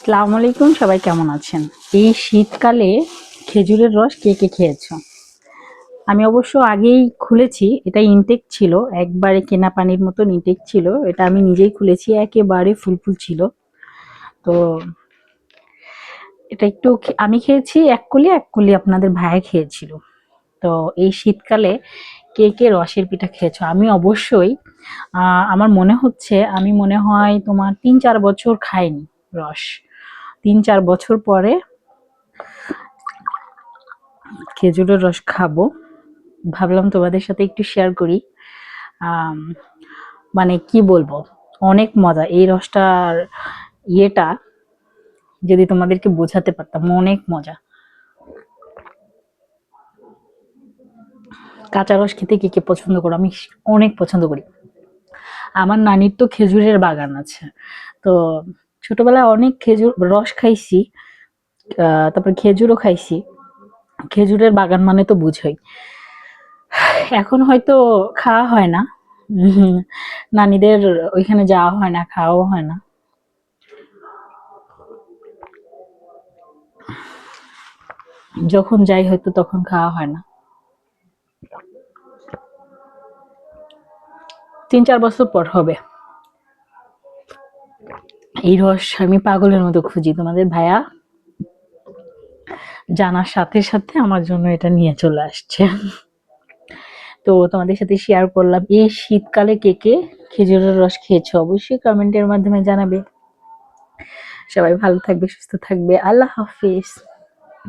আসসালামু আলাইকুম, সবাই কেমন আছেন? এই শীতকালে খেজুরের রস কে কে খেয়েছো? আমি অবশ্য আগেই খুলেছি, এটা ইনটেক ছিল, একবারে কেনা পানির মতন ইনটেক ছিল। এটা আমি নিজেই খুলেছি, একেবারে ফুল ছিল। তো এটা একটু আমি খেয়েছি এক কুলি আপনাদের ভাইয়া খেয়েছিল। তো এই শীতকালে কে কে রসের পিঠা খেয়েছো? আমি অবশ্যই আমার মনে হচ্ছে আমি মনে হয় তোমার ৩-৪ বছর খাইনি রস। ৩-৪ বছর পরে খেজুরের রস খাবো। ভাবলাম তোমাদের সাথে একটু শেয়ার করি। আম, মানে কি বলবো, অনেক মজা এই রসটার। ইয়েটা যদি তোমাদেরকে বোঝাতে পারতাম, অনেক মজা। কাঁচা রস খেতে কে কে পছন্দ করো? আমি অনেক পছন্দ করি। আমার নানির তো খেজুরের বাগান আছে। তো ছোটবেলায় অনেক খেজুর রস খাইছি, তারপর খেজুরও খাইছি। খেজুরের বাগান মানে তো বুঝোই। এখন হয়তো খাওয়া হয় না, নানিদের ওইখানে যাওয়া হয় না, খাওয়াও হয় না। যখন যাই হয়তো তখন খাওয়া হয় না। ৩-৪ বছর পর হবে। এই রস আমি পাগলের মতো খুঁজি, তোমাদের ভাইয়া জানার সাথে সাথে আমার জন্য এটা নিয়ে চলে আসছে। তো তোমাদের সাথে শেয়ার করলাম। এই শীতকালে কে কে খেজুরের রস খেয়েছো অবশ্যই কমেন্টের মাধ্যমে জানাবে। সবাই ভালো থাকবে, সুস্থ থাকবে। আল্লাহ হাফিজ।